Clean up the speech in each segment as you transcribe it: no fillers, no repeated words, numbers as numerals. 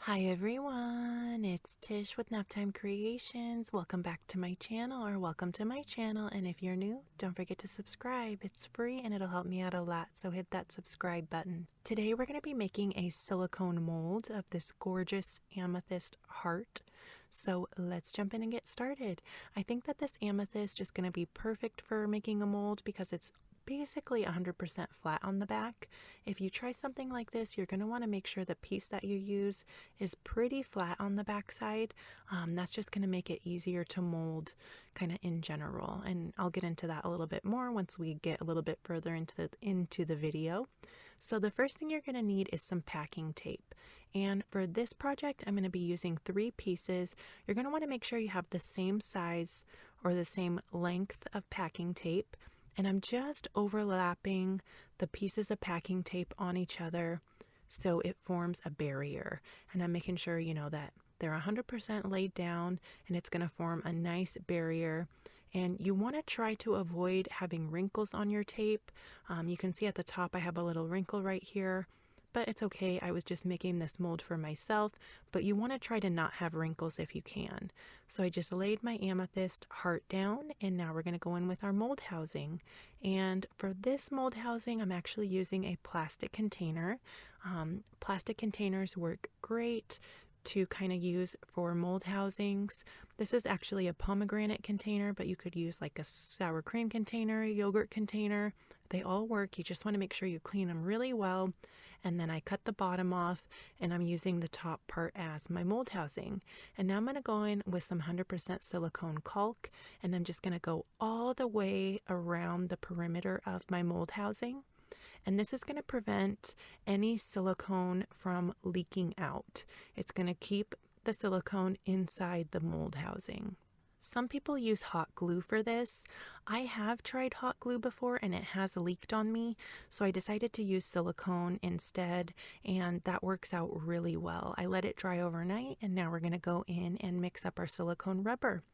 Hi everyone, it's Tish with Naptime Creations. Welcome back to my channel, or welcome to my channel. And if you're new, don't forget to subscribe. It's free and it'll help me out a lot, so hit that subscribe button. Today we're going to be making a silicone mold of this gorgeous amethyst heart. So let's jump in and get started. I think that this amethyst is going to be perfect for making a mold because it's basically 100% flat on the back. If you try something like this, you're going to want to make sure the piece that you use is pretty flat on the back side. That's just going to make it easier to mold kind of in general, and I'll get into that a little bit more once we get a little bit further into the video. So the first thing you're going to need is some packing tape. And for this project, I'm going to be using 3 pieces. You're going to want to make sure you have the same size or the same length of packing tape. And I'm just overlapping the pieces of packing tape on each other so it forms a barrier. And I'm making sure, that they're 100% laid down and it's going to form a nice barrier. And you want to try to avoid having wrinkles on your tape. You can see at the top I have a little wrinkle right here, but it's okay. I was just making this mold for myself, but you want to try to not have wrinkles if you can. So I just laid my amethyst heart down, and now we're going to go in with our mold housing. And for this mold housing, I'm actually using a plastic container. Plastic containers work great to kind of use for mold housings. This is actually a pomegranate container, but you could use like a sour cream container, a yogurt container. They all work. You just want to make sure you clean them really well. And then I cut the bottom off, and I'm using the top part as my mold housing. And now I'm going to go in with some 100% silicone caulk, and I'm just going to go all the way around the perimeter of my mold housing. And this is going to prevent any silicone from leaking out. It's going to keep the silicone inside the mold housing. Some people use hot glue for this. I have tried hot glue before and it has leaked on me, so I decided to use silicone instead, and that works out really well. I let it dry overnight, and now we're going to go in and mix up our silicone rubber.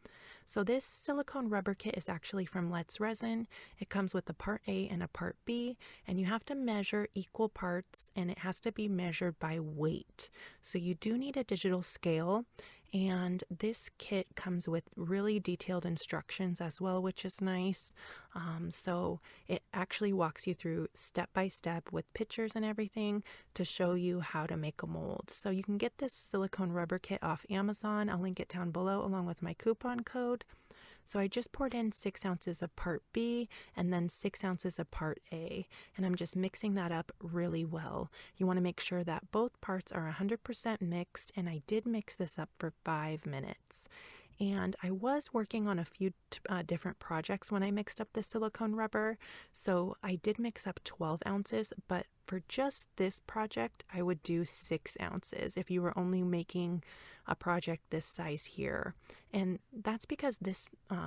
So this silicone rubber kit is actually from S RESIN. It comes with a part A and a part B, and you have to measure equal parts, and it has to be measured by weight. So you do need a digital scale, and this kit comes with really detailed instructions as well, which is nice. So it actually walks you through step by step with pictures and everything to show you how to make a mold. So you can get this silicone rubber kit off Amazon. I'll link it down below along with my coupon code. So I just poured in 6 ounces of part B and then 6 ounces of part A, and I'm just mixing that up really well. You want to make sure that both parts are 100% mixed, and I did mix this up for 5 minutes. And I was working on a few different projects when I mixed up the silicone rubber, so I did mix up 12 ounces, but for just this project, I would do 6 ounces if you were only making a project this size here. And that's because this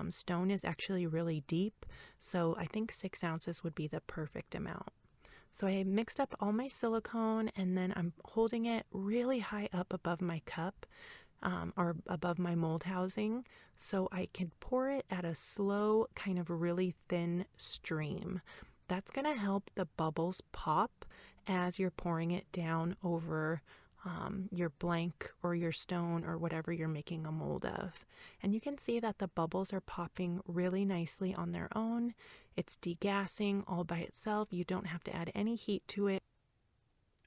stone is actually really deep, so I think 6 ounces would be the perfect amount. So I mixed up all my silicone, and then I'm holding it really high up above my cup, or above my mold housing, so I can pour it at a slow, kind of really thin stream. That's going to help the bubbles pop as you're pouring it down over your blank or your stone or whatever you're making a mold of. And you can see that the bubbles are popping really nicely on their own. It's degassing all by itself. You don't have to add any heat to it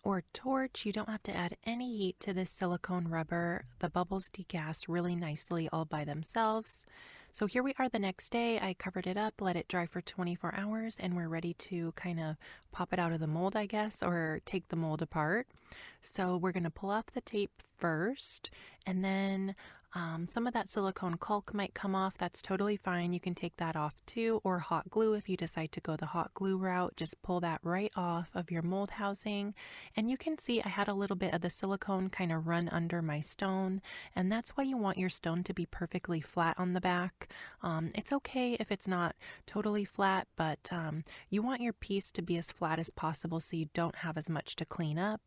or torch. You don't have to add any heat to this silicone rubber. The bubbles degas really nicely all by themselves. So here we are the next day. I covered it up, let it dry for 24 hours, and we're ready to kind of pop it out of the mold, I guess, or take the mold apart. So we're going to pull off the tape first, and then some of that silicone caulk might come off. That's totally fine. You can take that off too, or hot glue if you decide to go the hot glue route. Just pull that right off of your mold housing. And you can see I had a little bit of the silicone kind of run under my stone, and that's why you want your stone to be perfectly flat on the back. It's okay if it's not totally flat, but you want your piece to be as flat as possible so you don't have as much to clean up.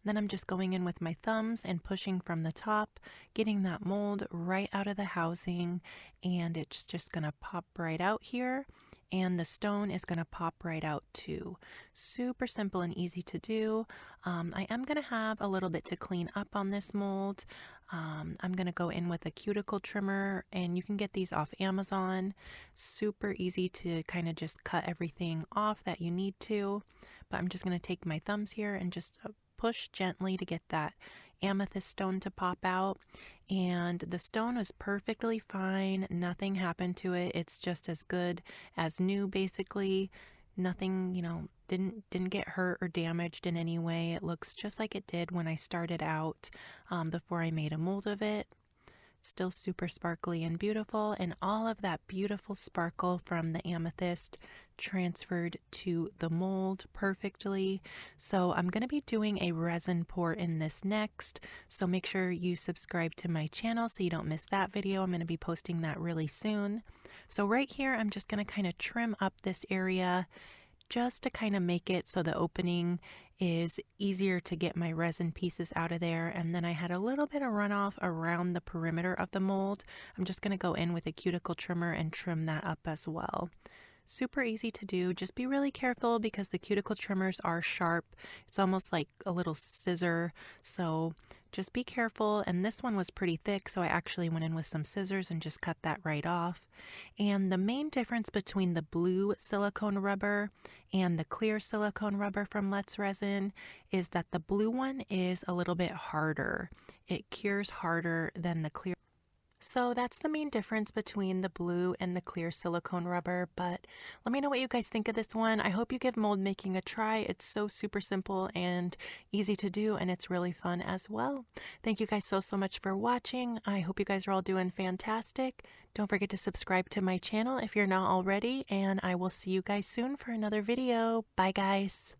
Then I'm just going in with my thumbs and pushing from the top, getting that mold right out of the housing, and it's just gonna pop right out here. and the stone is going to pop right out too. Super simple and easy to do. I am going to have a little bit to clean up on this mold. I'm going to go in with a cuticle trimmer, and you can get these off Amazon. Super easy to kind of just cut everything off that you need to. But I'm just going to take my thumbs here and just push gently to get that amethyst stone to pop out. And the stone was perfectly fine. Nothing happened to it. It's just as good as new, basically. Nothing, didn't get hurt or damaged in any way. It looks just like it did when I started out before I made a mold of it. Still super sparkly and beautiful, and all of that beautiful sparkle from the amethyst transferred to the mold perfectly. So I'm going to be doing a resin pour in this next, so make sure you subscribe to my channel so you don't miss that video. I'm going to be posting that really soon. So right here I'm just going to kind of trim up this area just to kind of make it so the opening is easier to get my resin pieces out of there. And then I had a little bit of runoff around the perimeter of the mold. I'm just going to go in with a cuticle trimmer and trim that up as well. Super easy to do. Just be really careful because the cuticle trimmers are sharp. It's almost like a little scissor, so just be careful. And this one was pretty thick, so I actually went in with some scissors and just cut that right off. And the main difference between the blue silicone rubber and the clear silicone rubber from S RESIN is that the blue one is a little bit harder. It cures harder than the clear. So that's the main difference between the blue and the clear silicone rubber, but let me know what you guys think of this one. I hope you give mold making a try. It's so super simple and easy to do, and it's really fun as well. Thank you guys so much for watching. I hope you guys are all doing fantastic. Don't forget to subscribe to my channel if you're not already, and I will see you guys soon for another video. Bye guys.